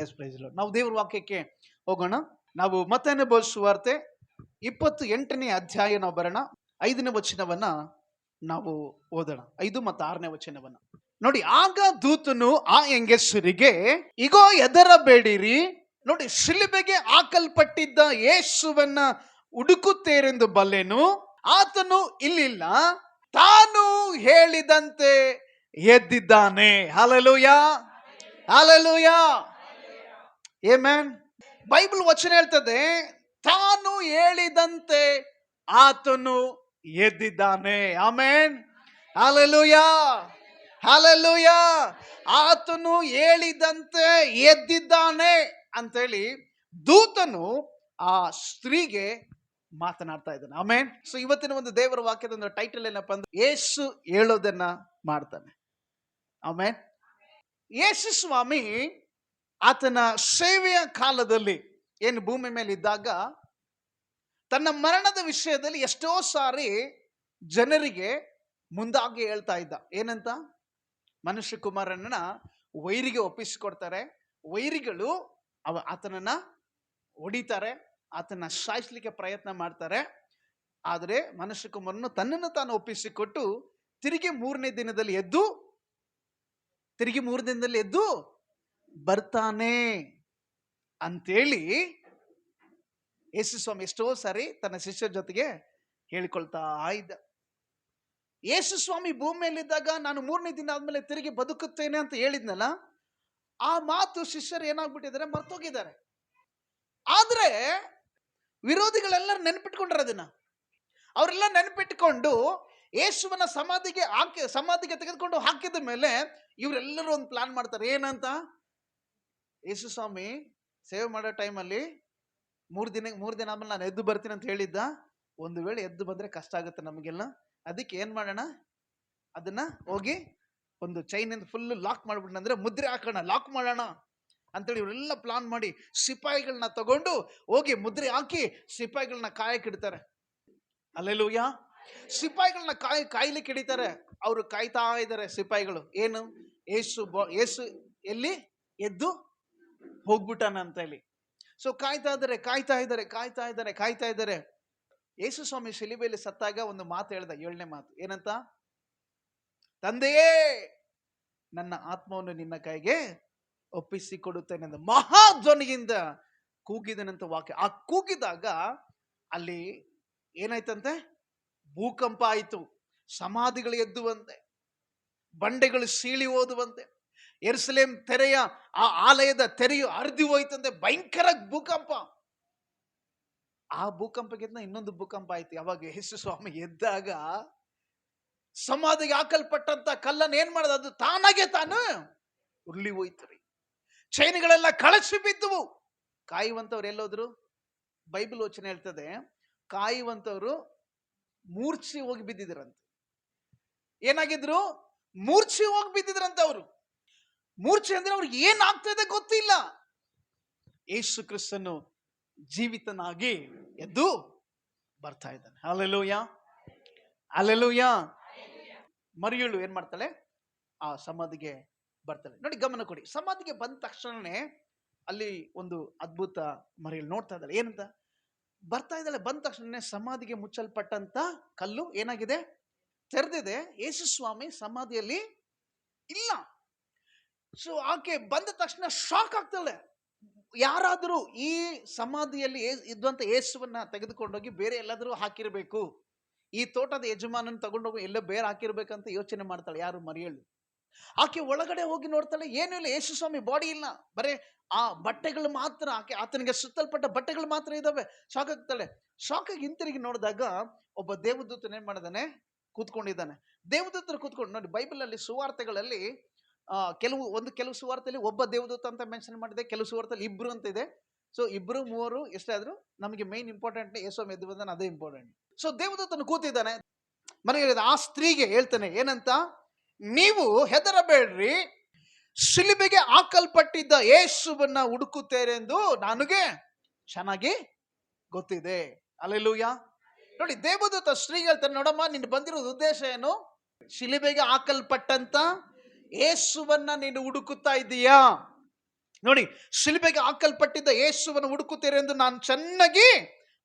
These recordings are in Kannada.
S price lord. ನಾವು ದೇವರ ವಾಕ್ಯಕ್ಕೆ ಹೋಗೋಣ. ನಾವು ಮತ್ತಾಯನ ಸುವಾರ್ತೆ 28ನೇ ಅಧ್ಯಾಯ ನಾವು ಬರೋಣ. 5ನೇ ವಚನವನ್ನ ನಾವು ಓದೋಣ. 5 ಮತ್ತು 6ನೇ ವಚನವನ್ನ ನೋಡಿ. ಆಗ ದೂತನು ಆ ಹೆಂಗಸರಿಗೆ, ಇಗೋ ಹೆದರಬೇಡಿರಿ, ನೋಡಿ ಶಿಲುಬೆಗೆ ಹಾಕಲ್ಪಟ್ಟಿದ್ದ ಯೇಸುವನ್ನ ಹುಡುಕುತ್ತೇರೆಂದು ಬಲ್ಲೆನು, ಆತನು ಇಲ್ಲಿಲ್ಲ, ತಾನು ಹೇಳಿದಂತೆ ಎದ್ದಿದ್ದಾನೆ. Hallelujah, hallelujah, amen. ಬೈಬಲ್ ವಚನ ಹೇಳ್ತದೆ, ತಾನು ಹೇಳಿದಂತೆ ಆತನು ಎದ್ದಿದ್ದಾನೆ. Amen, hallelujah, hallelujah. ಆತನು ಹೇಳಿದಂತೆ ಎದ್ದಿದ್ದಾನೆ ಅಂತೇಳಿ ದೂತನು ಆ ಸ್ತ್ರೀಗೆ ಮಾತನಾಡ್ತಾ ಇದ್ದಾನೆ. ಆಮೆನ್. ಸೊ ಇವತ್ತಿನ ಒಂದು ದೇವರ ವಾಕ್ಯದ ಒಂದು ಟೈಟಲ್ ಏನಪ್ಪ ಅಂದ್ರೆ, ಯೇಸು ಹೇಳೋದನ್ನ ಮಾಡ್ತಾನೆ. ಆಮೆನ್. ಯೇಸು ಸ್ವಾಮಿ ಆತನ ಸೇವೆಯ ಕಾಲದಲ್ಲಿ ಏನು ಭೂಮಿ ಮೇಲೆ ಇದ್ದಾಗ ತನ್ನ ಮರಣದ ವಿಷಯದಲ್ಲಿ ಎಷ್ಟೋ ಸಾರಿ ಜನರಿಗೆ ಮುಂದಾಗಿ ಹೇಳ್ತಾ ಇದ್ದ. ಏನಂತ? ಮನುಷ್ಯ ಕುಮಾರನನ್ನ ವೈರಿಗೆ ಒಪ್ಪಿಸಿಕೊಡ್ತಾರೆ, ವೈರಿಗಳು ಆತನನ್ನ ಹೊಡಿತಾರೆ, ಆತನ ಸಾಯಿಸ್ಲಿಕ್ಕೆ ಪ್ರಯತ್ನ ಮಾಡ್ತಾರೆ. ಆದರೆ ಮನುಷ್ಯ ಕುಮಾರನು ತನ್ನನ್ನು ತಾನು ಒಪ್ಪಿಸಿಕೊಟ್ಟು ತಿರುಗಿ ಮೂರನೇ ದಿನದಲ್ಲಿ ಎದ್ದು ಬರ್ತಾನೆ ಅಂತೇಳಿ ಯೇಸು ಸ್ವಾಮಿ ಎಷ್ಟೋ ಸಾರಿ ತನ್ನ ಶಿಷ್ಯರ ಜೊತೆಗೆ ಹೇಳಿಕೊಳ್ತಾ ಇದ್ದ. ಯೇಸು ಸ್ವಾಮಿ ಭೂಮಿಯಲ್ಲಿದ್ದಾಗ ನಾನು 3ನೇ ದಿನ ಆದ್ಮೇಲೆ ತಿರುಗಿ ಬದುಕುತ್ತೇನೆ ಅಂತ ಹೇಳಿದ್ನಲ್ಲ, ಆ ಮಾತು ಶಿಷ್ಯರು ಏನಾಗ್ಬಿಟ್ಟಿದ್ದಾರೆ, ಮರ್ತೋಗಿದ್ದಾರೆ. ಆದ್ರೆ ವಿರೋಧಿಗಳೆಲ್ಲರೂ ನೆನಪಿಟ್ಕೊಂಡ್ರೆ ಅದನ್ನ ಅವರೆಲ್ಲ ನೆನಪಿಟ್ಕೊಂಡು ಯೇಸುವನ ಸಮಾಧಿಗೆ ತೆಗೆದುಕೊಂಡು ಹಾಕಿದ ಮೇಲೆ ಇವರೆಲ್ಲರೂ ಒಂದು ಪ್ಲಾನ್ ಮಾಡ್ತಾರೆ. ಏನಂತ? ಯೇಸು ಸ್ವಾಮಿ ಸೇವೆ ಮಾಡೋ ಟೈಮಲ್ಲಿ 3 ದಿನ ಆದ್ಮೇಲೆ ನಾನು ಎದ್ದು ಬರ್ತೀನಿ ಅಂತ ಹೇಳಿದ್ದ. ಒಂದು ವೇಳೆ ಎದ್ದು ಬಂದ್ರೆ ಕಷ್ಟ ಆಗುತ್ತೆ ನಮಗೆಲ್ಲ, ಅದಕ್ಕೆ ಏನ್ ಮಾಡೋಣ, ಅದನ್ನ ಹೋಗಿ ಒಂದು ಚೈನಿಂದ ಫುಲ್ ಲಾಕ್ ಮಾಡ್ಬಿಟ್ಟು ಅಂದ್ರೆ ಮುದ್ರೆ ಹಾಕೋಣ, ಲಾಕ್ ಮಾಡೋಣ ಅಂತೇಳಿ ಇವರೆಲ್ಲ ಪ್ಲಾನ್ ಮಾಡಿ ಸಿಪಾಯಿಗಳನ್ನ ತಗೊಂಡು ಹೋಗಿ ಮುದ್ರೆ ಹಾಕಿ ಸಿಪಾಯಿಗಳನ್ನ ಕಾಯಕ್ಕಿಡ್ತಾರೆ. ಹಲ್ಲೆಲೂಯಾ. ಸಿಪಾಯಿಗಳನ್ನ ಕಾಯ್ಲಿಕ್ಕೆ ಹಿಡಿತಾರೆ. ಅವರು ಕಾಯ್ತಾ ಇದ್ದಾರೆ ಸಿಪಾಯಿಗಳು. ಏನು? ಯೇಸು ಎಲ್ಲಿ ಎದ್ದು ಹೋಗ್ಬಿಟ್ಟಾನ ಅಂತ ಹೇಳಿ. ಸೊ ಕಾಯ್ತಾ ಇದ್ದಾರೆ. ಯೇಸು ಸ್ವಾಮಿ ಶಿಲುಬೆಯಲ್ಲಿ ಸತ್ತಾಗ ಒಂದು ಮಾತು ಹೇಳ್ದ, 7ನೇ ಮಾತು. ಏನಂತ? ತಂದೆಯೇ, ನನ್ನ ಆತ್ಮವನ್ನು ನಿನ್ನ ಕೈಗೆ ಒಪ್ಪಿಸಿಕೊಡುತ್ತೇನೆ ಎಂದು ಮಹಾಧ್ವನಿಯಿಂದ ಕೂಗಿದನಂತ ವಾಕ್ಯ. ಆ ಕೂಗಿದಾಗ ಅಲ್ಲಿ ಏನಾಯ್ತಂತೆ? ಭೂಕಂಪ ಆಯಿತು, ಸಮಾಧಿಗಳು ಎದ್ದುವಂತೆ, ಬಂಡೆಗಳು ಸೀಳಿ ಹೋದುವಂತೆ, ಯೆರೂಸಲೇಮ್ ತೆರೆಯ ಆ ಆಲಯದ ತೆರೆಯು ಹರಿದು ಹೋಯ್ತಂತೆ. ಭಯಂಕರ ಭೂಕಂಪ. ಆ ಭೂಕಂಪಕ್ಕಿಂತ ಇನ್ನೊಂದು ಭೂಕಂಪ ಆಯ್ತು. ಯಾವಾಗ ಯೇಸು ಸ್ವಾಮಿ ಎದ್ದಾಗ ಸಮಾಧಿಗೆ ಹಾಕಲ್ಪಟ್ಟಂತ ಕಲ್ಲನ್ನು ಏನ್ ಮಾಡೋದು, ಅದು ತಾನಾಗೆ ತಾನು ಉರುಳಿ ಹೋಯ್ತು. ಚೈನಿಗಳೆಲ್ಲ ಕಳಚಿ ಬಿದ್ದುವು. ಕಾಯುವಂತವ್ರು ಎಲ್ಲೋದ್ರು? ಬೈಬಲ್ ವಚನ ಹೇಳ್ತದೆ, ಕಾಯುವಂತವ್ರು ಮೂರ್ಛೆ ಹೋಗಿ ಬಿದ್ದಿದ್ರಂತೆ. ಏನಾಗಿದ್ರು? ಮೂರ್ಛೆ ಹೋಗಿ ಬಿದ್ದಿದ್ರಂತ. ಅವರು ಮೂರ್ಛೆ ಅಂದ್ರೆ ಅವ್ರಿಗೆ ಏನಾಗ್ತದೆ ಗೊತ್ತಿಲ್ಲ. ಯೇಸು ಕ್ರಿಸ್ತನು ಜೀವಿತನಾಗಿ ಎದ್ದು ಬರ್ತಾ ಇದ್ದಾನೆ. Hallelujah, hallelujah. ಮರಿಯಳು ಏನ್ ಮಾಡ್ತಾಳೆ? ಆ ಸಮಾಧಿಗೆ ಬರ್ತಾಳೆ. ನೋಡಿ, ಗಮನ ಕೊಡಿ. ಸಮಾಧಿಗೆ ಬಂದ ತಕ್ಷಣನೇ ಅಲ್ಲಿ ಒಂದು ಅದ್ಭುತ ಮರಿಯಳು ನೋಡ್ತಾ ಇದ್ದಾಳೆ. ಏನಂತ? ಬರ್ತಾ ಇದ್ದಾಳೆ. ಬಂದ ತಕ್ಷಣ ಸಮಾಧಿಗೆ ಮುಚ್ಚಲ್ಪಟ್ಟಂತ ಕಲ್ಲು ಏನಾಗಿದೆ? ತೆರೆದಿದೆ. ಯೇಸು ಸ್ವಾಮಿ ಸಮಾಧಿಯಲ್ಲಿ ಇಲ್ಲ. ಸೊ ಆಕೆ ಬಂದ ತಕ್ಷಣ ಶಾಕ್ ಆಗ್ತಾಳೆ. ಯಾರಾದರೂ ಈ ಸಮಾಧಿಯಲ್ಲಿ ಇದ್ದಂತ ಯೇಸುವನ್ನ ತೆಗೆದುಕೊಂಡೋಗಿ ಬೇರೆ ಎಲ್ಲಾದರೂ ಹಾಕಿರ್ಬೇಕು, ಈ ತೋಟದ ಯಜಮಾನನ ತಗೊಂಡೋಗಿ ಎಲ್ಲ ಬೇರೆ ಹಾಕಿರ್ಬೇಕಂತ ಯೋಚನೆ ಮಾಡ್ತಾಳೆ. ಯಾರು? ಮರಿಯಳು. ಆಕೆ ಒಳಗಡೆ ಹೋಗಿ ನೋಡ್ತಾಳೆ, ಏನೂ ಇಲ್ಲ, ಯೇಸು ಸ್ವಾಮಿ ಬಾಡಿ ಇಲ್ಲ, ಬರೇ ಆ ಬಟ್ಟೆಗಳು ಮಾತ್ರ, ಆತನಿಗೆ ಸುತ್ತಲ್ಪಟ್ಟ ಬಟ್ಟೆಗಳು ಮಾತ್ರ ಇದಾವೆ. ಶಾಕ್ ಆಗ್ತಾಳೆ. ಶಾಕಾಗಿ ಹಿಂತಿರುಗಿ ನೋಡಿದಾಗ ಒಬ್ಬ ದೇವದೂತನ ಏನ್ ಮಾಡಿದಾನೆ? ಕೂತ್ಕೊಂಡಿದ್ದಾನೆ. ದೇವದೂತರು ಕೂತ್ಕೊಂಡು ನೋಡಿ, ಬೈಬಲ್ ಅಲ್ಲಿ ಸುವಾರ್ತೆಗಳಲ್ಲಿ ಕೆಲವು ಸುವಾರ್ತೆಯಲ್ಲಿ ಒಬ್ಬ ದೇವದೂತ ಅಂತ ಮೆನ್ಷನ್ ಮಾಡಿದೆ, ಕೆಲವು ಸುವಾರ್ತೆಯಲ್ಲಿ ಇಬ್ರು ಅಂತ ಇದೆ. ಸೊ 2, 3 ಎಷ್ಟೇ ಆದ್ರೂ ನಮಗೆ ಮೇನ್ ಇಂಪಾರ್ಟೆಂಟ್ ಯೇಸು ಸ್ವಾಮಿ ಎದ್ದು ಬಂದಾನೆ, ಅದೇ ಇಂಪಾರ್ಟೆಂಟ್. ಸೊ ದೇವದೂತನು ಕೂತಿದ್ದಾನೆ. ಮನೆಗೆ ಆ ಸ್ತ್ರೀಗೆ ಹೇಳ್ತಾನೆ, ಏನಂತ? ನೀವು ಹೆದರಬೇಡ್ರಿ, ಶಿಲುಬೆಗೆ ಹಾಕಲ್ಪಟ್ಟಿದ್ದ ಯೇಸುವನ್ನ ಹುಡುಕುತ್ತೇರೆಂದು ನನಗೆ ಚೆನ್ನಾಗಿ ಗೊತ್ತಿದೆ. ಹಲ್ಲೆಲೂಯಾ. ನೋಡಿ, ದೇವದೂತ ಸ್ತ್ರೀಗೆ ಹೇಳ್ತಾನೆ, ನೋಡಮ್ಮ, ನೀನು ಬಂದಿರೋದು ಉದ್ದೇಶ ಏನು? ಶಿಲುಬೆಗೆ ಹಾಕಲ್ಪಟ್ಟಂತ ಯೇಸುವನ್ನ ನೀನು ಹುಡುಕುತ್ತಾ ಇದ್ದೀಯಾ? ನೋಡಿ, ಶಿಲುಬೆಗೆ ಹಾಕಲ್ಪಟ್ಟಿದ್ದ ಯೇಸುವನ್ನು ಹುಡುಕುತ್ತೀರಿ ಎಂದು ನಾನು ಚೆನ್ನಾಗಿ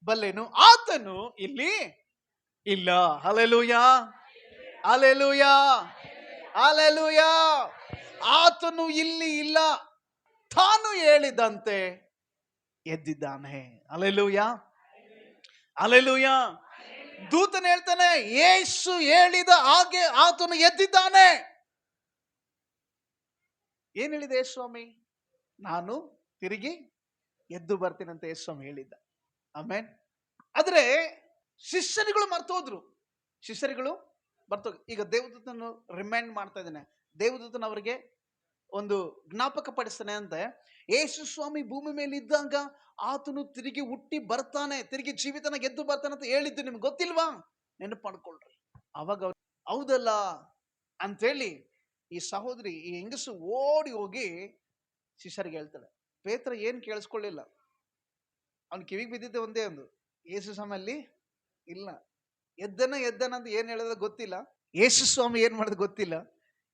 ಬಲ್ಲೆನು, ಆತನು ಇಲ್ಲಿ ಇಲ್ಲ. Hallelujah, hallelujah, hallelujah. ಆತನು ಇಲ್ಲಿ ಇಲ್ಲ, ತಾನು ಹೇಳಿದಂತೆ ಎದ್ದಿದ್ದಾನೆ. Hallelujah, hallelujah. ದೂತನು ಹೇಳ್ತಾನೆ, ಯೇಸು ಹೇಳಿದ ಹಾಗೆ ಆತನು ಎದ್ದಿದ್ದಾನೆ. ಏನ್ ಹೇಳಿದೆ ಯೇಸು ಸ್ವಾಮಿ? ನಾನು ತಿರುಗಿ ಎದ್ದು ಬರ್ತೀನಿ ಅಂತ ಯೇಸು ಸ್ವಾಮಿ ಹೇಳಿದ್ದ. ಆಮೇನ್. ಆದ್ರೆ ಶಿಷ್ಯರುಗಳು ಮರ್ತೋದ್ರು. ಶಿಷ್ಯರುಗಳು ಮರ್ತೋದ್ರು. ಈಗ ದೇವದೂತನು ರಿಮೈಂಡ್ ಮಾಡ್ತಾ ಇದ್ದಾನೆ. ದೇವದೂತನ ಅವರಿಗೆ ಒಂದು ಜ್ಞಾಪಕ ಪಡಿಸ್ತಾನೆ ಅಂತೆ, ಯೇಸು ಸ್ವಾಮಿ ಭೂಮಿ ಮೇಲೆ ಇದ್ದಾಗ ಆತನು ತಿರುಗಿ ಹುಟ್ಟಿ ಬರ್ತಾನೆ, ತಿರುಗಿ ಜೀವಿತನ ಗೆದ್ದು ಬರ್ತಾನೆ ಅಂತ ಹೇಳಿದ್ದು ನಿಮ್ಗೆ ಗೊತ್ತಿಲ್ವಾ? ನೆನಪು ಮಾಡ್ಕೊಳ್ರಿ. ಅವಾಗ ಹೌದಲ್ಲ ಅಂತೇಳಿ ಈ ಸಹೋದರಿ, ಈ ಹೆಂಗಸು ಓಡಿ ಹೋಗಿ ಶಿಷ್ಯರಿಗೆ ಹೇಳ್ತಾಳೆ. ಪೇತ್ರ ಏನ್ ಕೇಳಿಸ್ಕೊಳ್ಳಿಲ್ಲ. ಅವ್ನ ಕಿವಿಗೆ ಬಿದ್ದಿದ್ದೆ ಒಂದೇ ಒಂದು, ಯೇಸು ಸ್ವಾಮಿ ಅಲ್ಲಿ ಇಲ್ಲ. ಎದ್ದನ ಅಂತ ಏನ್ ಹೇಳಿದ ಗೊತ್ತಿಲ್ಲ, ಯೇಸು ಸ್ವಾಮಿ ಏನ್ ಮಾಡೋದು ಗೊತ್ತಿಲ್ಲ,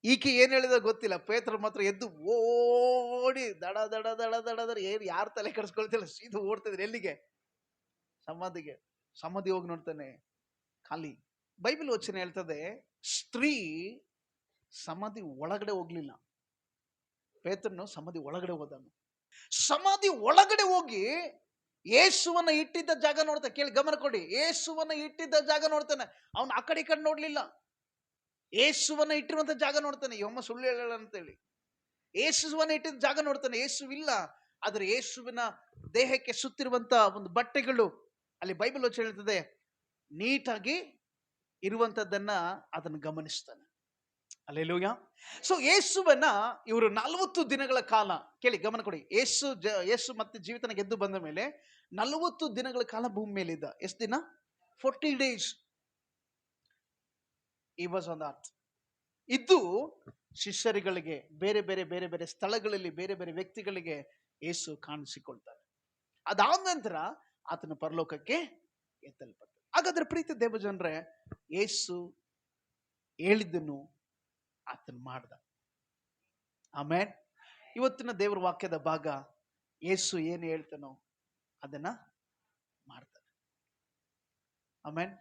ಈಕೆ ಏನ್ ಹೇಳಿದ ಗೊತ್ತಿಲ್ಲ. ಪೇತ್ರ ಮಾತ್ರ ಎದ್ದು ಓಡಿ ದಡ ದಡ ದಡ ದಡ ದಡ, ಏನ್ ಯಾರು ತಲೆ ಕೆಡಿಸ್ಕೊಳ್ತಿಲ್ಲ, ಸೀದಾ ಓಡ್ತಿದ್ರು. ಎಲ್ಲಿಗೆ? ಸಮಾಧಿಗೆ. ಸಮಾಧಿ ಹೋಗಿ ನೋಡ್ತಾನೆ, ಖಾಲಿ. ಬೈಬಲ್ ವಚನ ಹೇಳ್ತದೆ, ಸ್ತ್ರೀ ಸಮಾಧಿ ಒಳಗಡೆ ಹೋಗ್ಲಿಲ್ಲ, ಪೇತ್ರನು ಸಮಾಧಿ ಒಳಗಡೆ ಹೋದನು. ಸಮಾಧಿ ಒಳಗಡೆ ಹೋಗಿ ಯೇಸುವನ್ನ ಇಟ್ಟಿದ್ದ ಜಾಗ ನೋಡ್ತಾನೆ. ಕೇಳಿ, ಗಮನ ಕೊಡಿ. ಯೇಸುವನ್ನ ಇಟ್ಟಿದ್ದ ಜಾಗ ನೋಡ್ತಾನೆ. ಅವನು ಆ ಕಡೆ ಈ ಕಡೆ ನೋಡ್ಲಿಲ್ಲ, ಯೇಸುವನ್ನ ಇಟ್ಟಿರುವಂತ ಜಾಗ ನೋಡ್ತಾನೆ. ಯಮ್ಮ ಸುಳ್ಳು ಹೇಳಲ್ಲ ಅಂತೇಳಿ ಯೇಸುವನ್ನ ಇಟ್ಟಿದ್ದ ಜಾಗ ನೋಡ್ತಾನೆ. ಯೇಸುವಿಲ್ಲ, ಆದ್ರೆ ಯೇಸುವಿನ ದೇಹಕ್ಕೆ ಸುತ್ತಿರುವಂತ ಒಂದು ಬಟ್ಟೆಗಳು ಅಲ್ಲಿ ಬೈಬಲ್ ವಚನ ಹೇಳ್ತದೆ ನೀಟಾಗಿ ಇರುವಂತದ್ದನ್ನ ಅದನ್ನು ಗಮನಿಸ್ತಾನೆ. ಹಲ್ಲೆಲೂಯಾ. ಸೊ ಯೇಸುವನ್ನ ಇವರು 40 ದಿನಗಳ ಕಾಲ, ಕೇಳಿ ಗಮನ ಕೊಡಿ, ಯೇಸು ಮತ್ತೆ ಜೀವಿತನ ಗೆದ್ದು ಬಂದ ಮೇಲೆ 40 ದಿನಗಳ ಕಾಲ ಭೂಮಿ ಮೇಲಿದ್ದ. ಎಷ್ಟು ದಿನ? 40 days he was on earth. ಇದ್ದು ಶಿಷ್ಯರುಗಳಿಗೆ ಬೇರೆ ಬೇರೆ ಬೇರೆ ಬೇರೆ ಸ್ಥಳಗಳಲ್ಲಿ ಬೇರೆ ಬೇರೆ ವ್ಯಕ್ತಿಗಳಿಗೆ ಯೇಸು ಕಾಣಿಸಿಕೊಳ್ತಾರೆ. ಅದಾದ ನಂತರ ಆತನ ಪರಲೋಕಕ್ಕೆ ಎತ್ತಲ್ಪಟ್ಟ. ಹಾಗಾದ್ರೆ ಪ್ರೀತಿ ದೇವಜನರೇ, ಯೇಸು ಹೇಳಿದ್ದನ್ನು ಆತನ ಮಾಡ್ದ. ಆಮೇನ್. ಇವತ್ತಿನ ದೇವರ ವಾಕ್ಯದ ಭಾಗ, ಯೇಸು ಏನು ಹೇಳ್ತಾನೋ ಅದನ್ನ ಮಾಡ್ತಾನೆ. ಆಮೇನ್.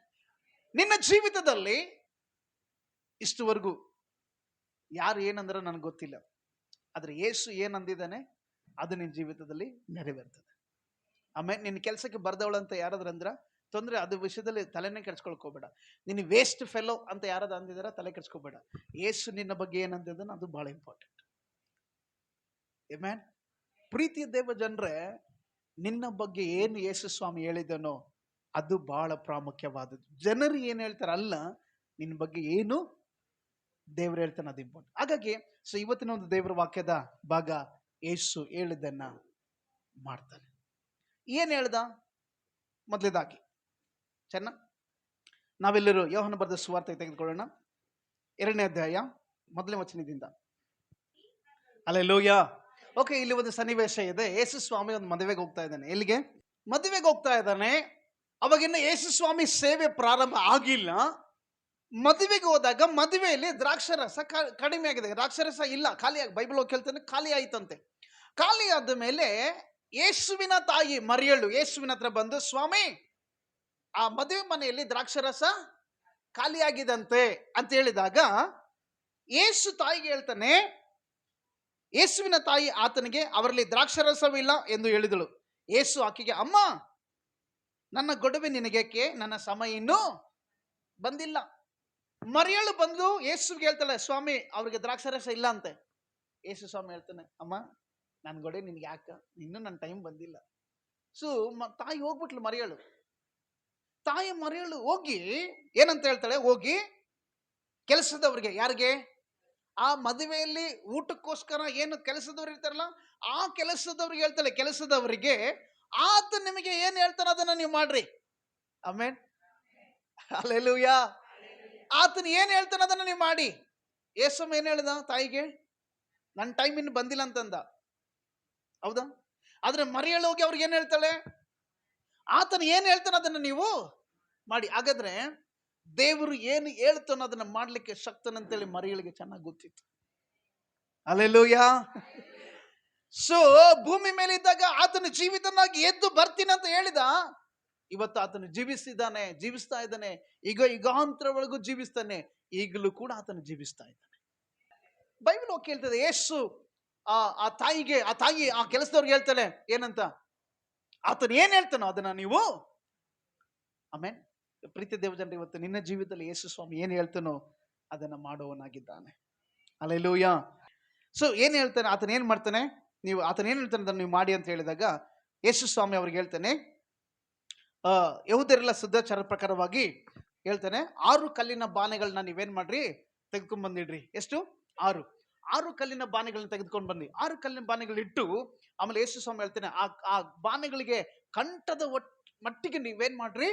ನಿನ್ನ ಜೀವಿತದಲ್ಲಿ ಇಷ್ಟುವರೆಗೂ ಯಾರು ಏನಂದ್ರೆ ನನಗೆ ಗೊತ್ತಿಲ್ಲ, ಆದ್ರೆ ಯೇಸು ಏನಂದಿದ್ದಾನೆ ಅದು ನಿನ್ನ ಜೀವಿತದಲ್ಲಿ ನೆರವೇರ್ತದೆ. ಆಮೇಲೆ ನಿನ್ನ ಕೆಲಸಕ್ಕೆ ಬರ್ದವಳಂತ ಯಾರಾದ್ರೂ ಅಂದ್ರ ತೊಂದ್ರೆ, ಅದು ವಿಷಯದಲ್ಲಿ ತಲೆನೇ ಕೆಡ್ಸ್ಕೊಳ್ಕೋಬೇಡ. ನಿನ್ನ ವೇಸ್ಟ್ ಫೆಲೋ ಅಂತ ಯಾರಾದ್ರೂ ಅಂದಿದಾರ, ತಲೆ ಕೆಡ್ಸ್ಕೋಬೇಡ. ಯೇಸು ನಿನ್ನ ಬಗ್ಗೆ ಏನಂದಿದ್ದಾನೆ ಅದು ಬಹಳ ಇಂಪಾರ್ಟೆಂಟ್. ಆಮೆನ್. ಪ್ರೀತಿಯ ದೇವ ಜನರೇ, ನಿನ್ನ ಬಗ್ಗೆ ಏನು ಯೇಸು ಸ್ವಾಮಿ ಹೇಳಿದನೋ ಅದು ಬಹಳ ಪ್ರಾಮುಖ್ಯವಾದದ್ದು. ಜನರು ಏನು ಹೇಳ್ತಾರೆ ಅಲ್ಲ, ನಿನ್ನ ಬಗ್ಗೆ ಏನು ದೇವರು ಹೇಳ್ತಾನೆ ಅದು ಇಂಪಾರ್ಟೆಂಟ್. ಹಾಗಾಗಿ ಇವತ್ತಿನ ಒಂದು ದೇವರ ವಾಕ್ಯದ ಭಾಗ, ಯೇಸು ಹೇಳಿದ್ದನ್ನ ಮಾಡ್ತಾನೆ. ಏನ್ ಹೇಳ್ದ? ಮೊದಲೇದಾಗಿ ನಾವೆಲ್ಲರೂ ಯೋಹನ ಬರೆದ ಸುವಾರ್ತೆ ತೆಗೆದುಕೊಳ್ಳೋಣ, 2ನೇ ಅಧ್ಯಾಯ 1ನೇ ವಚನದಿಂದ. ಹಲ್ಲೆಲೂಯಾ. ಓಕೆ, ಇಲ್ಲಿ ಒಂದು ಸನ್ನಿವೇಶ ಇದೆ. ಯೇಸು ಸ್ವಾಮಿ ಒಂದು ಮದುವೆಗೆ ಹೋಗ್ತಾ ಇದ್ದಾನೆ. ಎಲ್ಲಿಗೆ? ಮದುವೆಗೆ ಹೋಗ್ತಾ ಇದ್ದಾನೆ. ಅವಾಗಿನ್ನ ಯೇಸು ಸ್ವಾಮಿ ಸೇವೆ ಪ್ರಾರಂಭ ಆಗಿಲ್ಲ. ಮದುವೆಗೆ ಹೋದಾಗ ಮದುವೆಯಲ್ಲಿ ದ್ರಾಕ್ಷರಸ ಕಡಿಮೆ ಆಗಿದೆ, ದ್ರಾಕ್ಷರಸ ಇಲ್ಲ, ಖಾಲಿಯಾಗಿ, ಬೈಬಲ್ ಕೇಳ್ತಾನೆ ಖಾಲಿ ಆಯ್ತಂತೆ. ಖಾಲಿ ಆದ ಮೇಲೆ ಯೇಸುವಿನ ತಾಯಿ ಮರಿಯಳು ಯೇಸುವಿನ ಹತ್ರ ಬಂದು, ಸ್ವಾಮಿ, ಆ ಮದುವೆ ಮನೆಯಲ್ಲಿ ದ್ರಾಕ್ಷರಸ ಖಾಲಿಯಾಗಿದಂತೆ ಅಂತ ಹೇಳಿದಾಗ ಯೇಸು ತಾಯಿಗೆ ಹೇಳ್ತಾನೆ, ಯೇಸುವಿನ ತಾಯಿ ಆತನಿಗೆ, ಅವರಲ್ಲಿ ದ್ರಾಕ್ಷರಸವಿಲ್ಲ ಎಂದು ಹೇಳಿದಳು. ಯೇಸು ಆಕೆಗೆ, ಅಮ್ಮ, ನನ್ನ ಗೊಡವೆ ನಿನಗೇಕೆ, ನನ್ನ ಸಮಯ ಇನ್ನೂ ಬಂದಿಲ್ಲ. ಮರಿಯಳು ಬಂದು ಯೇಸುಗೆ ಹೇಳ್ತಾಳೆ, ಸ್ವಾಮಿ, ಅವ್ರಿಗೆ ದ್ರಾಕ್ಷರಸ ಇಲ್ಲ ಅಂತೆ. ಯೇಸು ಸ್ವಾಮಿ ಹೇಳ್ತಾನೆ, ಅಮ್ಮ, ನನ್ನ ಗೊಡವೆ ನಿನ್ಗೆ ಯಾಕ, ಇನ್ನೂ ನನ್ನ ಟೈಮ್ ಬಂದಿಲ್ಲ. ಸೊ ತಾಯಿ ಹೋಗ್ಬಿಟ್ಲು. ಮರಿಯಳು ಹೋಗಿ ಏನಂತ ಹೇಳ್ತಾಳೆ, ಹೋಗಿ ಕೆಲಸದವ್ರಿಗೆ, ಯಾರಿಗೆ? ಆ ಮದುವೆಯಲ್ಲಿ ಊಟಕ್ಕೋಸ್ಕರ ಏನು ಕೆಲಸದವ್ರು ಇರ್ತಾರಲ್ಲ, ಆ ಕೆಲಸದವ್ರಿಗೆ ಹೇಳ್ತಾಳೆ, ಕೆಲಸದವರಿಗೆ, ಆತ ನಿಮಗೆ ಏನ್ ಹೇಳ್ತಾನೆ ಅದನ್ನ ನೀವು ಮಾಡ್ರಿ. ಆಮೆನ್. ಹಲ್ಲೆಲೂಯಾ. ಆತನ ಏನ್ ಹೇಳ್ತಾನೆ ಅದನ್ನ ನೀವು ಮಾಡಿ. ಯೇಸು ಏನ್ ಹೇಳ್ದ ತಾಯಿಗೆ? ನನ್ನ ಟೈಮ್ ಇನ್ನು ಬಂದಿಲ್ಲ ಅಂತಂದ. ಹೌದಾ? ಆದ್ರೆ ಮರಿಯಳು ಹೋಗಿ ಅವ್ರಿಗೆ ಏನ್ ಹೇಳ್ತಾಳೆ? ಆತನ ಏನ್ ಹೇಳ್ತಾನೆ ಅದನ್ನ ನೀವು ಮಾಡಿ. ಹಾಗಾದ್ರೆ ದೇವರು ಏನು ಹೇಳ್ತಾನೋ ಅದನ್ನ ಮಾಡ್ಲಿಕ್ಕೆ ಶಕ್ತನಂತೇಳಿ ಮರಿಯಳಿಗೆ ಚೆನ್ನಾಗಿ ಗೊತ್ತಿತ್ತು. ಹಲ್ಲೆಲೂಯಾ. ಸೊ ಭೂಮಿ ಮೇಲೆ ಇದ್ದಾಗ ಆತನ ಜೀವಿತನಾಗಿ ಎದ್ದು ಬರ್ತೀನಿ ಅಂತ ಹೇಳಿದ. ಇವತ್ತು ಆತನು ಜೀವಿಸ್ತಾ ಇದ್ದಾನೆ. ಈಗ ಯುಗಾಂತರವರೆಗೂ ಜೀವಿಸ್ತಾನೆ. ಈಗಲೂ ಕೂಡ ಆತನು ಜೀವಿಸ್ತಾ ಇದ್ದಾನೆ. ಬೈಬಲ್ ಹೋಗಿ ಹೇಳ್ತದೆ, ಯೇಸು ಆ ತಾಯಿ ಆ ಕೆಲಸದವ್ರಿಗೆ ಹೇಳ್ತಾನೆ ಏನಂತ, ಆತನು ಏನ್ ಹೇಳ್ತಾನೋ ಅದನ್ನ ನೀವು ಆಮೇನ್. ಪ್ರೀತಿ ದೇವಜನರು, ಇವತ್ತು ನಿನ್ನ ಜೀವಿತದಲ್ಲಿ ಯೇಸು ಸ್ವಾಮಿ ಏನ್ ಹೇಳ್ತಾನೋ ಅದನ್ನ ಮಾಡುವವನಾಗಿದ್ದಾನೆ. ಹಲ್ಲೆಲೂಯಾ. ಸೊ ಏನ್ ಹೇಳ್ತಾನೆ, ಆತನ ಏನ್ ಮಾಡ್ತಾನೆ, ಆತನ ಏನ್ ಹೇಳ್ತಾನೆ ಅದನ್ನು ನೀವು ಮಾಡಿ ಅಂತ ಹೇಳಿದಾಗ ಯೇಸು ಸ್ವಾಮಿ ಅವ್ರಿಗೆ ಹೇಳ್ತಾನೆ, ಯಹೂದ್ಯರೆಲ್ಲ ಸಿದ್ಧಾಚಾರ ಪ್ರಕಾರವಾಗಿ ಹೇಳ್ತಾನೆ, 6 ಕಲ್ಲಿನ ಬಾಣೆಗಳನ್ನ ನೀವೇನ್ ಮಾಡ್ರಿ, ತೆಗೆದುಕೊಂಡ್ ಬಂದಿಡ್ರಿ. ಎಷ್ಟು? 6 ಕಲ್ಲಿನ ಬಾಣೆಗಳನ್ನ ತೆಗೆದುಕೊಂಡು ಬಂದಿ. 6 ಕಲ್ಲಿನ ಬಾಣೆಗಳಿಟ್ಟು ಆಮೇಲೆ ಯೇಸು ಸ್ವಾಮಿ ಹೇಳ್ತಾನೆ, ಆ ಬಾಣೆಗಳಿಗೆ ಕಂಠದ ಮಟ್ಟಿಗೆ ನೀವೇನ್ ಮಾಡ್ರಿ,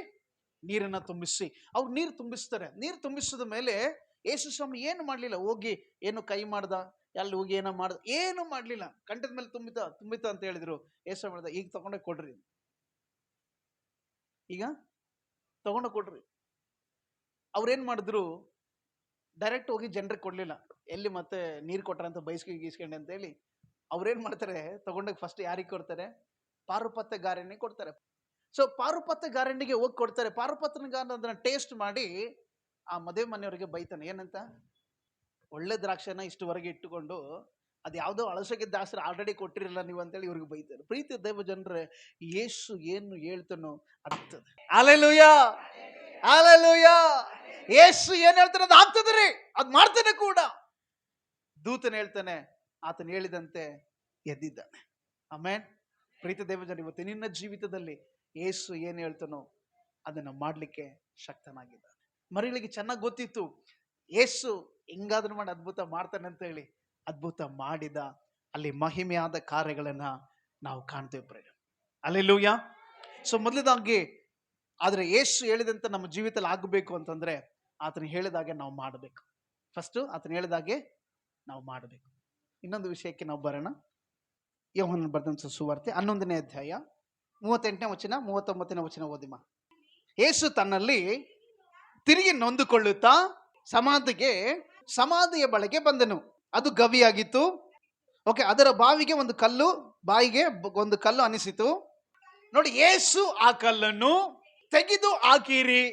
ನೀರನ್ನ ತುಂಬಿಸಿ. ಅವ್ರು ನೀರು ತುಂಬಿಸ್ತಾರೆ. ನೀರು ತುಂಬಿಸಿದ ಮೇಲೆ ಯೇಸು ಸ್ವಾಮಿ ಏನು ಮಾಡ್ಲಿಲ್ಲ, ಹೋಗಿ ಏನು ಕೈ ಮಾಡ್ದ, ಅಲ್ಲಿ ಹೋಗಿ ಏನೋ ಮಾಡ್ದ, ಏನು ಮಾಡ್ಲಿಲ್ಲ. ಕಂಠದ ಮೇಲೆ ತುಂಬಿತ ಅಂತ ಹೇಳಿದ್ರು. ಯೇಸು ಮಾಡ್ದ, ಈಗ ತಗೊಂಡೋಗಿ ಕೊಡ್ರಿ, ಈಗ ತಗೊಂಡೋಗಿ ಕೊಡ್ರಿ. ಅವ್ರೇನ್ ಮಾಡಿದ್ರು, ಡೈರೆಕ್ಟ್ ಹೋಗಿ ಜನರಿಗೆ ಕೊಡ್ಲಿಲ್ಲ. ಎಲ್ಲಿ ಮತ್ತೆ ನೀರು ಕೊಟ್ರಂತ ಗೀಸ್ಕೊಂಡೆ ಅಂತ ಹೇಳಿ ಅವ್ರೇನ್ ಮಾಡ್ತಾರೆ, ತಗೊಂಡೋಗಿ ಫಸ್ಟ್ ಯಾರಿಗೆ ಕೊಡ್ತಾರೆ, ಪಾರುಪತ್ಯ ಗಾರನಿಗೆ ಕೊಡ್ತಾರೆ. ಸೊ ಪಾರುಪತ್ಯ ಗಾರನಿಗೆ ಹೋಗಿ ಕೊಡ್ತಾರೆ. ಪಾರುಪತ್ಯ ಗಾರ ಅದನ್ನ ಟೇಸ್ಟ್ ಮಾಡಿ ಆ ಮದುವೆ ಮನೆಯವರಿಗೆ ಬೈತಾನೆ. ಏನಂತ, ಒಳ್ಳೆ ದ್ರಾಕ್ಷನ ಇಷ್ಟುವರೆಗೆ ಇಟ್ಟುಕೊಂಡು ಅದು ಯಾವುದೋ ಅಳಸೋಕೆ ದಾಸರು ಆಲ್ರೆಡಿ ಕೊಟ್ಟಿರಲ್ಲ ನೀವು ಅಂತೇಳಿ ಇವ್ರಿಗೆ ಬೈತಾರೆ. ಪ್ರೀತಿ ದೇವ ಜನರೇ, ಯೇಸು ಏನು ಹೇಳ್ತಾನೋ ಆಗ್ತದೆ. Hallelujah, hallelujah. ಯೇಸು ಏನ್ ಹೇಳ್ತಾನೆ ಅದು ಆಗ್ತದೆ ರೀ, ಅದ್ ಮಾಡ್ತಾನೆ ಕೂಡ. ದೂತನ ಹೇಳ್ತಾನೆ, ಆತನ ಹೇಳಿದಂತೆ ಎದ್ದಿದ್ದಾನೆ. ಆಮೇನ್. ಪ್ರೀತಿ ದೇವ ಜನ, ಇವತ್ತು ನಿನ್ನ ಜೀವಿತದಲ್ಲಿ ಯೇಸು ಏನ್ ಹೇಳ್ತಾನೋ ಅದನ್ನ ಮಾಡ್ಲಿಕ್ಕೆ ಶಕ್ತನಾಗಿದ್ದಾನೆ. ಮರಿಗಳಿಗೆ ಚೆನ್ನಾಗಿ ಗೊತ್ತಿತ್ತು ಯೇಸು ಹಿಂಗಾದ್ರೂ ಮಾಡಿ ಅದ್ಭುತ ಮಾಡ್ತಾನೆ ಅಂತ ಹೇಳಿ. ಅದ್ಭುತ ಮಾಡಿದ. ಅಲ್ಲಿ ಮಹಿಮೆಯಾದ ಕಾರ್ಯಗಳನ್ನ ನಾವು ಕಾಣ್ತೇವೆ ಪ್ರೇಮ. ಹಲ್ಲೆಲೂಯಾ. ಸೊ ಮೊದಲದಾಗಿ, ಆದ್ರೆ ಯೇಸು ಹೇಳಿದಂತ ನಮ್ಮ ಜೀವಿತದಲ್ಲಿ ಆಗಬೇಕು ಅಂತಂದ್ರೆ ಆತನ ಹೇಳಿದಾಗೆ ನಾವು ಮಾಡಬೇಕು. ಫಸ್ಟ್ ಆತನ ಹೇಳಿದಾಗೆ ನಾವು ಮಾಡಬೇಕು. ಇನ್ನೊಂದು ವಿಷಯಕ್ಕೆ ನಾವು ಬರೋಣ. ಯೋಹಾನನ ಬರೆದಂತ ಸುವಾರ್ತೆ 11ನೇ ಅಧ್ಯಾಯ 38ನೇ ವಚನ 39ನೇ ವಚನ ಓದಿಮ. ಯೇಸು ತನ್ನಲ್ಲಿ ತಿರುಗಿ ನೊಂದುಕೊಳ್ಳುತ್ತಾ ಸಮಾಧಿಯ ಬಳಿಗೆ ಬಂದನು. ಅದು ಗವಿಯಾಗಿತ್ತು. ಓಕೆ, ಅದರ ಬಾಯಿಗೆ ಒಂದು ಕಲ್ಲು ಅನಿಸಿತು. ನೋಡಿ, ಯೇಸು ಆ ಕಲ್ಲನ್ನು ತೆಗೆದು ಹಾಕಿರಿ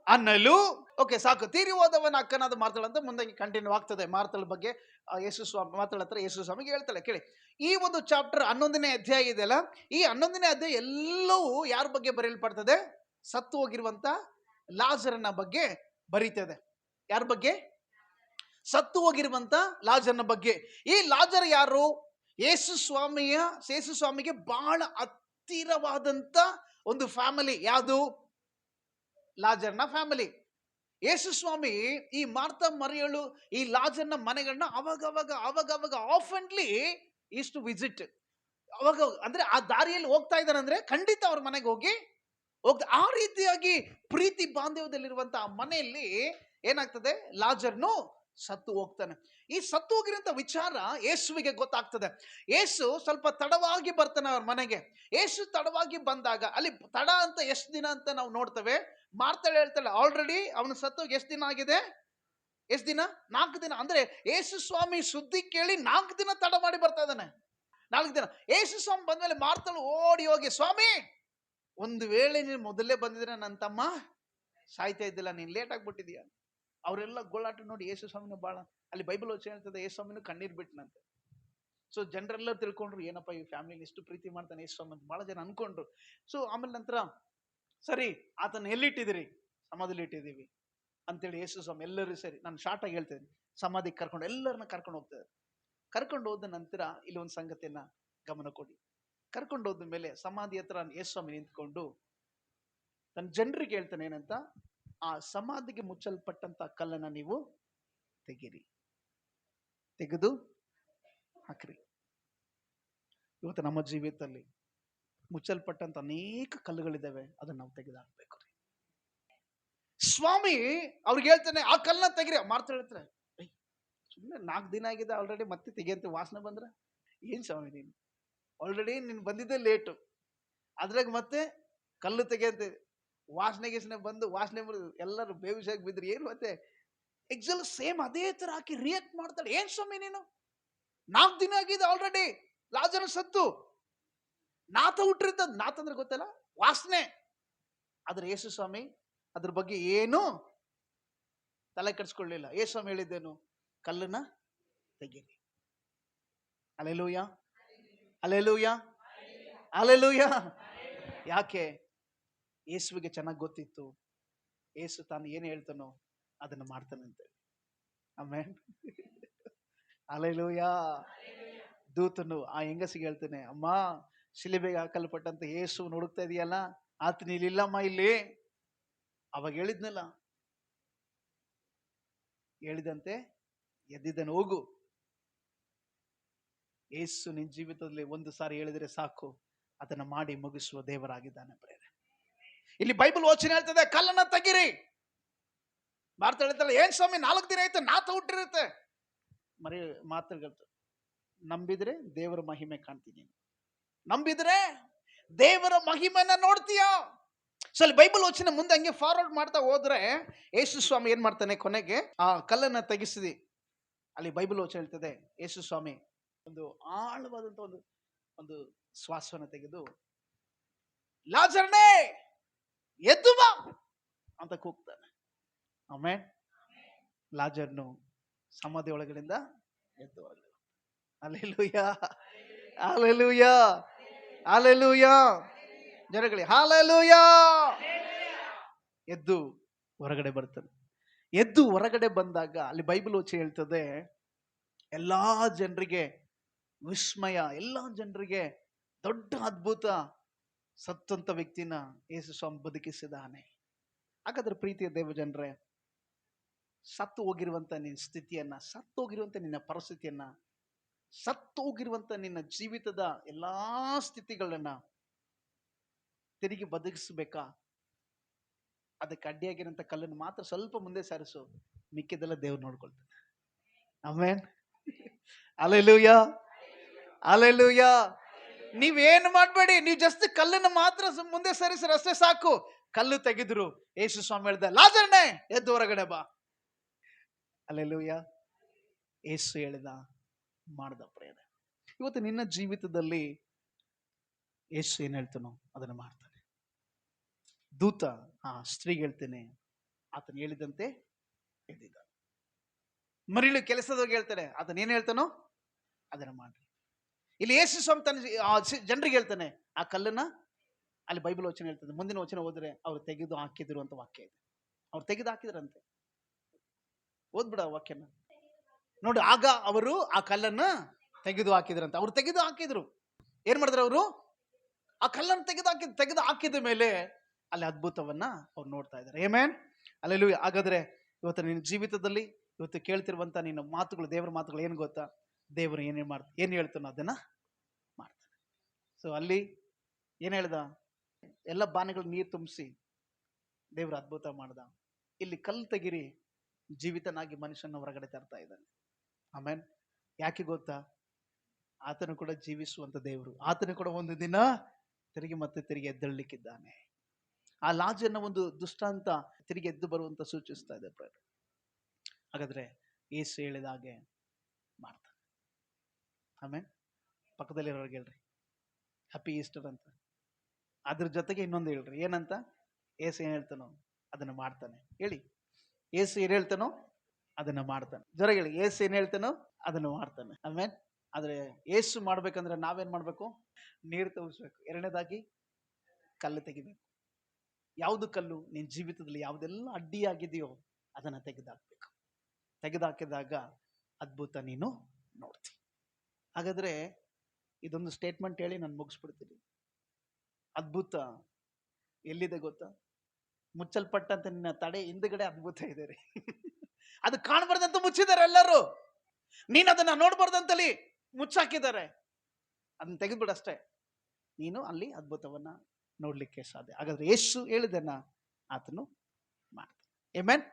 ಅನ್ನಲು. ಓಕೆ, ಸಾಕು. ತೀರಿ ಹೋದವನ ಅಕ್ಕನಾದ ಮಾರ್ತಾಳ ಅಂತ ಮುಂದೆ ಕಂಟಿನ್ಯೂ ಆಗ್ತದೆ. ಮಾರ್ತಾಳ ಬಗ್ಗೆ ಯೇಸು ಸ್ವಾಮಿ ಮಾತಾಡತ್ರ ಯೇಸು ಸ್ವಾಮಿಗೆ ಹೇಳ್ತಾಳೆ. ಕೇಳಿ, ಈ ಒಂದು ಚಾಪ್ಟರ್ 11ನೇ ಅಧ್ಯಾಯ ಇದೆಯಲ್ಲ, ಈ 11ನೇ ಅಧ್ಯಾಯ ಎಲ್ಲವೂ ಯಾರ ಬಗ್ಗೆ ಬರೆಯಲ್ಪಡ್ತದೆ? ಸತ್ತು ಹೋಗಿರುವಂತ ಲಾಜರನ ಬಗ್ಗೆ ಬರೀತದೆ. ಯಾರ ಬಗ್ಗೆ? ಸತ್ತು ಹೋಗಿರುವಂತ ಲಾಜರನ ಬಗ್ಗೆ. ಈ ಲಾಜರ್ ಯಾರು? ಯೇಸು ಸ್ವಾಮಿಗೆ ಬಹಳ ಹತ್ತಿರವಾದಂತ ಒಂದು ಫ್ಯಾಮಿಲಿ. ಯಾವುದು? ಲಾಜರ್ನ ಫ್ಯಾಮಿಲಿ. ಯೇಸು ಸ್ವಾಮಿ ಈ ಮಾರ್ತಾ ಮರಿಯಳು ಈ ಲಾಜರ್ನ ಮನೆಗಳನ್ನ ಅವಾಗ ಆಫೆಂಟ್ಲಿ ಈಸ್ ಟು ವಿಸಿಟ್. ಅವಾಗ ಅಂದ್ರೆ ಆ ದಾರಿಯಲ್ಲಿ ಹೋಗ್ತಾ ಇದ್ದಾನೆ ಅಂದ್ರೆ ಖಂಡಿತ ಅವ್ರ ಮನೆಗೆ ಹೋಗ್ತಾ ಆ ರೀತಿಯಾಗಿ ಪ್ರೀತಿ ಬಾಂಧವ್ಯದಲ್ಲಿರುವಂತ ಆ ಮನೆಯಲ್ಲಿ ಏನಾಗ್ತದೆ, ಲಾಜರ್ನು ಸತ್ತು ಹೋಗ್ತಾನೆ. ಈ ಸತ್ತು ಹೋಗಿರೋಂಥ ವಿಚಾರ ಯೇಸುವಿಗೆ ಗೊತ್ತಾಗ್ತದೆ. ಯೇಸು ಸ್ವಲ್ಪ ತಡವಾಗಿ ಬರ್ತಾನೆ ಅವ್ರ ಮನೆಗೆ. ಯೇಸು ತಡವಾಗಿ ಬಂದಾಗ ಅಲ್ಲಿ ತಡ ಅಂತ ಎಷ್ಟು ದಿನ ಅಂತ ನಾವು ನೋಡ್ತೇವೆ. ಮಾರ್ತಾಳೆ ಹೇಳ್ತಾಳೆ, ಆಲ್ರೆಡಿ ಅವನು ಸತ್ತೋಗಿ ಎಷ್ಟು ದಿನ ಆಗಿದೆ? ಎಷ್ಟು ದಿನ? 4 ದಿನ. ಅಂದ್ರೆ ಯೇಸು ಸ್ವಾಮಿ ಸುದ್ದಿ ಕೇಳಿ 4 ದಿನ ತಡ ಮಾಡಿ ಬರ್ತಾ ಇದ್ದಾನೆ. 4 ದಿನ. ಯೇಸು ಸ್ವಾಮಿ ಬಂದ್ಮೇಲೆ ಮಾರ್ತಾಳು ಓಡಿ ಹೋಗಿ, ಸ್ವಾಮಿ, ಒಂದು ವೇಳೆ ನೀನು ಮೊದಲೇ ಬಂದಿದ್ರೆ ನನ್ನ ತಮ್ಮ ಸಾಯ್ತಾ ಇದ್ದಿಲ್ಲ, ನೀನ್ ಲೇಟ್ ಆಗ್ಬಿಟ್ಟಿದೀಯ. ಅವರೆಲ್ಲ ಗೋಳಾಟ ನೋಡಿ ಯೇಸು ಸ್ವಾಮಿನ ಬಹಳ, ಅಲ್ಲಿ ಬೈಬಲ್ ವಚನ ಹೇಳ್ತದೆ, ಯೇಸು ಸ್ವಾಮಿನ ಕಣ್ಣೀರ್ ಬಿಟ್ಟನಂತೆ. ಸೊ ಜನರೆಲ್ಲ ತಿಳ್ಕೊಂಡ್ರು, ಏನಪ್ಪ ಈ ಫ್ಯಾಮಿಲಿ ಎಷ್ಟು ಪ್ರೀತಿ ಮಾಡ್ತಾನೆ ಯೇಸು ಸ್ವಾಮಿ ಅಂತ ಬಹಳ ಜನ ಅನ್ಕೊಂಡ್ರು. ಸೊ ಆಮೇಲೆ ನಂತರ, ಸರಿ, ಆತನ ಎಲ್ಲಿಟ್ಟಿದಿರಿ? ಸಮಾಧಿಲಿ ಇಟ್ಟಿದ್ದೀವಿ ಅಂತೇಳಿ ಯೇಸು ಸ್ವಾಮಿ ಎಲ್ಲರೂ ಸರಿ, ನಾನು ಶಾರ್ಟ್ ಆಗಿ ಹೇಳ್ತೇನೆ, ಸಮಾಧಿಗೆ ಎಲ್ಲರನ್ನ ಕರ್ಕೊಂಡು ಹೋಗ್ತಾರೆ. ಕರ್ಕೊಂಡು ಹೋದ ನಂತರ ಇಲ್ಲಿ ಒಂದು ಸಂಗತಿಯನ್ನ ಗಮನ ಕೊಡಿ. ಕರ್ಕೊಂಡು ಹೋದ ಮೇಲೆ ಸಮಾಧಿ ಹತ್ರ ಯೇಸು ಸ್ವಾಮಿ ನಿಂತ್ಕೊಂಡು ತನ್ನ ಜನರಿಗೆ ಹೇಳ್ತಾನೆ ಏನಂತ, ಆ ಸಮಾಧಿಗೆ ಮುಚ್ಚಲ್ಪಟ್ಟಂತ ಕಲ್ಲನ್ನ ನೀವು ತೆಗೆದು ಹಾಕ್ರಿ. ಇವತ್ತು ನಮ್ಮ ಜೀವಿತದಲ್ಲಿ ಮುಚ್ಚಲ್ಪಟ್ಟಂತ ಅನೇಕ ಕಲ್ಲುಗಳಿದ್ದಾವೆ, ಅದನ್ನ ನಾವು ತೆಗೆದು ಹಾಕ್ಬೇಕು. ಸ್ವಾಮಿ ಅವ್ರಿಗೆ ಹೇಳ್ತಾನೆ, ಆ ಕಲ್ಲನ್ನ ತೆಗಿರಿ. ಮಾರ್ತಾ ಹೇಳ್ತಾರೆ, ಸುಮ್ಮನೆ 4 ದಿನ ಆಗಿದೆ ಆಲ್ರೆಡಿ, ಮತ್ತೆ ತೆಗಿಯಂತ ವಾಸನೆ ಬಂದ್ರೆ ಏನ್ ಸ್ವಾಮಿ, ನೀನು ನೀನು ಬಂದಿದ್ದೆ ಲೇಟು, ಅದ್ರಾಗ ಮತ್ತೆ ಕಲ್ಲು ತೆಗಿಯಂತೆ ವಾಸನೆ ಬಂದು ವಾಸನೆ ಎಲ್ಲರೂ ಬೇವಿಸಾಗಿ ಬಿದ್ರಿ. ಏನು ಮತ್ತೆ ಎಕ್ಸಲ್ ಸೇಮ್ ಅದೇ ತರ ಹಾಕಿ ರಿಯಾಕ್ಟ್ ಮಾಡ್ತಾಳೆ. ಏನ್ ಸ್ವಾಮಿ ನೀನು, 4 ದಿನ ಆಗಿದೆ ಆಲ್ರೆಡಿ, ಲಾಜರ್ ಸತ್ತು. ನಾತ ಹುಟ್ಟಿರ್ತದ. ನಾತ ಅಂದ್ರೆ ಗೊತ್ತಲ್ಲ, ವಾಸನೆ. ಆದ್ರೆ ಯೇಸು ಸ್ವಾಮಿ ಅದ್ರ ಬಗ್ಗೆ ಏನು ತಲೆ ಕೆಡಿಸ್ಕೊಳ್ಳಿಲ್ಲ. ಯೇಸು ಸ್ವಾಮಿ ಹೇಳಿದ್ದೇನು? ಕಲ್ಲನ್ನ ತೆಗೀರಿ. Hallelujah, hallelujah, hallelujah. ಯಾಕೆ? ಯೇಸುವಿಗೆ ಚೆನ್ನಾಗಿ ಗೊತ್ತಿತ್ತು, ಯೇಸು ತಾನು ಏನು ಹೇಳ್ತಾನೋ ಅದನ್ನು ಮಾಡ್ತಾನಂತೆ. Amen, hallelujah. ದೂತನು ಆ ಹೆಂಗಸಿಗೆ ಹೇಳ್ತಾನೆ, ಅಮ್ಮ, ಶಿಲುಬೆಗೆ ಹಾಕಲ್ಪಟ್ಟಂತ ಯೇಸು ಹುಡುಕ್ತಾ ಇದೆಯಲ್ಲ, ಆತನ ಇಲ್ಲಮ್ಮ ಇಲ್ಲಿ. ಅವಾಗ ಹೇಳಿದ್ನಲ್ಲ, ಹೇಳಿದಂತೆ ಎದ್ದಿದ್ದನು. ಹೋಗು. ಯೇಸು ನಿನ್ನ ಜೀವಿತದಲ್ಲಿ ಒಂದು ಸಾರಿ ಹೇಳಿದ್ರೆ ಸಾಕು, ಅದನ್ನ ಮಾಡಿ ಮುಗಿಸುವ ದೇವರಾಗಿದ್ದಾನೆ ಪ್ರೇರೆ. ಇಲ್ಲಿ ಬೈಬಲ್ ವಚನ ಹೇಳ್ತದೆ, ಕಲ್ಲನ್ನ ತೆಗಿರಿ. ಭಾರತ ಹೇಳ್ತಾಳೆ, ಏನ್ ಸ್ವಾಮಿ 4 ದಿನ ಆಯ್ತು ನಾತ ಹುಟ್ಟಿರುತ್ತೆ. ಮರಿ ಮಾತುಗಳು. ನಂಬಿದ್ರೆ ದೇವರ ಮಹಿಮೆ ಕಾಣ್ತೀನಿ, ನಂಬಿದ್ರೆ ದೇವರ ಮಹಿಮೆನ ನೋಡ್ತೀಯ. ಸೊ ಅಲ್ಲಿ ಬೈಬಲ್ ವಚನ ಮುಂದೆ ಹಂಗೆ ಫಾರ್ವರ್ಡ್ ಮಾಡ್ತಾ ಹೋದ್ರೆ, ಯೇಸು ಸ್ವಾಮಿ ಏನ್ ಮಾಡ್ತಾನೆ? ಕೊನೆಗೆ ಆ ಕಲ್ಲನ್ನ ತೆಗಿಸಿದಿ. ಅಲ್ಲಿ ಬೈಬಲ್ ವಚನ ಹೇಳ್ತದೆ, ಯೇಸು ಸ್ವಾಮಿ ಒಂದು ಆಳವಾದಂತ ಒಂದು ಶ್ವಾಸವನ್ನು ತೆಗೆದು, ಲಾಜರ್ನೇ ಎದ್ದು ಬಾ ಅಂತ ಕೂಗ್ತಾನೆ. ಆಮೆನ್. ಲಾಜರ್ನು ಸಮಾಧಿ ಒಳಗಡೆಯಿಂದ ಎದ್ದು ಹೊರಗಡೆ. Hallelujah, hallelujah, hallelujah. ಜನಗಳೇ ಹಲ್ಲೆಲೂಯ. ಎದ್ದು ಹೊರಗಡೆ ಬರ್ತಾನೆ. ಎದ್ದು ಹೊರಗಡೆ ಬಂದಾಗ ಅಲ್ಲಿ ಬೈಬಲ್ ವಚನ ಹೇಳ್ತದೆ, ಎಲ್ಲಾ ಜನರಿಗೆ ವಿಸ್ಮಯ, ಎಲ್ಲಾ ಜನರಿಗೆ ದೊಡ್ಡ ಅದ್ಭುತ. ಸತ್ತಂತ ವ್ಯಕ್ತಿನ ಯೇಸು ಸ್ವಾಮಿ ಬದುಕಿಸಿದಾನೆ. ಹಾಗಾದ್ರೆ ಪ್ರೀತಿಯ ದೇವ ಜನರೇ, ಸತ್ತು ಹೋಗಿರುವಂತ ನಿನ್ನ ಸ್ಥಿತಿಯನ್ನ, ಸತ್ತು ಹೋಗಿರುವಂತ ನಿನ್ನ ಪರಿಸ್ಥಿತಿಯನ್ನ, ಸತ್ತು ಹೋಗಿರುವಂತ ನಿನ್ನ ಜೀವಿತದ ಎಲ್ಲಾ ಸ್ಥಿತಿಗಳನ್ನ ತಿರುಗಿ ಬದುಕಿಸ್ಬೇಕಾ? ಅದಕ್ಕೆ ಅಡ್ಡಿಯಾಗಿರೋಂಥ ಕಲ್ಲನ್ನು ಮಾತ್ರ ಸ್ವಲ್ಪ ಮುಂದೆ ಸಾರಿಸು, ಮಿಕ್ಕಿದೆಲ್ಲ ದೇವ್ರು ನೋಡ್ಕೊಳ್ತಾನೆ. Amen, hallelujah, hallelujah. ನೀವೇನು ಮಾಡಬೇಡಿ, ನೀವು ಜಸ್ಟ್ ಕಲ್ಲನ್ನು ಮಾತ್ರ ಮುಂದೆ ಸರಿಸ್ರಿ, ಅಷ್ಟೇ ಸಾಕು. ಕಲ್ಲು ತೆಗೆದ್ರು. ಯೇಸು ಸ್ವಾಮಿ ಹೇಳ್ದ, ಲಾಜರ್ನೇ ಎದ್ದು ಹೊರಗಡೆ ಬಾ. ಹಲ್ಲೆಲೂಯ. ಯೇಸು ಹೇಳಿದ, ಮಾಡ್ದ ಪ್ರೇರ. ಇವತ್ತು ನಿನ್ನ ಜೀವಿತದಲ್ಲಿ ಯೇಸು ಏನ್ ಹೇಳ್ತಾನೋ ಅದನ್ನು ಮಾಡ್ತಾನೆ. ದೂತ ಆ ಸ್ತ್ರೀಗೆ ಹೇಳ್ತೇನೆ, ಆತನ ಹೇಳಿದಂತೆ ಎದ್ದಿದ್ದ. ಮರಿಳು ಕೆಲಸದವ್ರಿಗೆ ಹೇಳ್ತಾನೆ, ಆತನ ಏನ್ ಹೇಳ್ತಾನೋ ಅದನ್ನ ಮಾಡ್ರಿ. ಇಲ್ಲಿ ಯೇಸು ಸ್ವಾಮಿ ತನ್ನ ಜನರಿಗೆ ಹೇಳ್ತಾನೆ, ಆ ಕಲ್ಲನ್ನ, ಅಲ್ಲಿ ಬೈಬಲ್ ವಚನ ಹೇಳ್ತದೆ, ಮುಂದಿನ ವಚನ ಹೋದ್ರೆ ಅವ್ರು ತೆಗೆದು ಹಾಕಿದ್ರು ಅಂತ ವಾಕ್ಯ ಇದೆ. ಅವ್ರು ತೆಗೆದು ಹಾಕಿದ್ರಂತೆ. ಓದ್ಬಿಡ ವಾಕ್ಯನ ನೋಡಿ. ಆಗ ಅವರು ಆ ಕಲ್ಲನ್ನ ತೆಗೆದು ಹಾಕಿದ್ರಂತೆ. ಅವ್ರು ತೆಗೆದು ಹಾಕಿದ್ರು. ಏನ್ ಮಾಡಿದ್ರು ಅವರು? ಆ ಕಲ್ಲನ್ನು ತೆಗೆದು ಹಾಕಿದ ಮೇಲೆ ಅಲ್ಲಿ ಅದ್ಭುತವನ್ನ ಅವ್ರು ನೋಡ್ತಾ ಇದ್ದಾರೆ. Amen, hallelujah. ಹಾಗಾದ್ರೆ ಇವತ್ತು ನಿನ್ನ ಜೀವಿತದಲ್ಲಿ ಇವತ್ತು ಕೇಳ್ತಿರುವಂತ ನಿನ್ನ ಮಾತುಗಳು, ದೇವರ ಮಾತುಗಳು ಏನು ಗೊತ್ತಾ? ದೇವರು ಏನ್ ಹೇಳ್ತಾನೋ ಅದನ್ನ ಮಾಡ್ತಾನೆ. ಸೊ ಅಲ್ಲಿ ಏನ್ ಹೇಳ್ದ? ಎಲ್ಲ ಬಾನೆಗಳು ನೀರು ತುಂಬಿಸಿ ದೇವರು ಅದ್ಭುತ ಮಾಡ್ದ. ಇಲ್ಲಿ ಕಲ್ಲು ತೆಗಿರಿ, ಜೀವಿತನಾಗಿ ಮನುಷ್ಯನ ಹೊರಗಡೆ ತರ್ತಾ ಇದ್ದಾನೆ. ಆಮೇನ್. ಯಾಕೆ ಗೊತ್ತಾ? ಆತನು ಕೂಡ ಜೀವಿಸುವಂತ ದೇವರು. ಆತನು ಕೂಡ ಒಂದು ದಿನ ತಿರುಗಿ ಎದ್ದಳ್ಲಿಕ್ಕಿದ್ದಾನೆ. ಆ ಲಾಜರ್ನ ಒಂದು ದುಷ್ಟಾಂತ ತಿರುಗಿ ಎದ್ದು ಬರುವಂತ ಸೂಚಿಸ್ತಾ ಇದೆ. ಹಾಗಾದ್ರೆ ಯೇಸು ಹೇಳಿದ ಹಾಗೆ ಮಾಡ್ತಾನೆ. ಆಮೇನ್. ಪಕ್ಕದಲ್ಲಿರೋರ್ಗೆ ಹೇಳ್ರಿ ಹ್ಯಾಪಿ ಈಸ್ಟರ್ ಅಂತ. ಅದ್ರ ಜೊತೆಗೆ ಇನ್ನೊಂದು ಹೇಳ್ರಿ, ಏನಂತ? ಯೇಸು ಏನ್ ಹೇಳ್ತಾನೋ ಅದನ್ನ ಮಾಡ್ತಾನೆ. ಹೇಳಿ, ಯೇಸು ಏನ್ ಹೇಳ್ತಾನೋ ಅದನ್ನ ಮಾಡ್ತಾನೆ. ಜೊತೆಗೆ ಹೇಳಿ, ಯೇಸು ಏನ್ ಹೇಳ್ತಾನೋ ಅದನ್ನ ಮಾಡ್ತಾನೆ. ಆಮೇನ್. ಆದ್ರೆ ಯೇಸು ಮಾಡ್ಬೇಕಂದ್ರೆ ನಾವೇನ್ ಮಾಡ್ಬೇಕು? ನೀರು ತೋರಿಸ್ಬೇಕು. ಎರಡನೇದಾಗಿ ಕಲ್ಲು ತೆಗಿಬೇಕು. ಯಾವುದು ಕಲ್ಲು? ನಿನ್ನ ಜೀವಿತದಲ್ಲಿ ಯಾವುದೆಲ್ಲ ಅಡ್ಡಿಯಾಗಿದೆಯೋ ಅದನ್ನ ತೆಗೆದಾಕ್ಬೇಕು. ತೆಗೆದಾಕಿದಾಗ ಅದ್ಭುತ ನೀನು ನೋಡ್ತಿ. ಹಾಗಾದ್ರೆ ಇದೊಂದು ಸ್ಟೇಟ್ಮೆಂಟ್ ಹೇಳಿ ನಾನು ಮುಗಿಸ್ಬಿಡ್ತೀನಿ. ಅದ್ಭುತ ಎಲ್ಲಿದೆ ಗೊತ್ತಾ? ಮುಚ್ಚಲ್ಪಟ್ಟಂತ ನಿನ್ನ ತಡೆ ಹಿಂದ್ಗಡೆ ಅದ್ಭುತ ಇದೆ ರೀ. ಅದು ಕಾಣಬಾರ್ದಂತ ಮುಚ್ಚಿದ್ದಾರೆ ಎಲ್ಲರೂ. ನೀನು ಅದನ್ನ ನೋಡ್ಬಾರ್ದಂತಲ್ಲಿ ಮುಚ್ಚಾಕಿದ್ದಾರೆ. ಅದನ್ನ ತೆಗೆದ್ಬಿಡಷ್ಟೇ, ನೀನು ಅಲ್ಲಿ ಅದ್ಭುತವನ್ನ ನೋಡ್ಲಿಕ್ಕೆ ಸಾಧ್ಯ. ಹಾಗಾದ್ರೆ ಯೇಸು ಹೇಳಿದನ್ನ ಆತನು ಮಾಡ್ತಾನೆ. ಆಮೆನ್.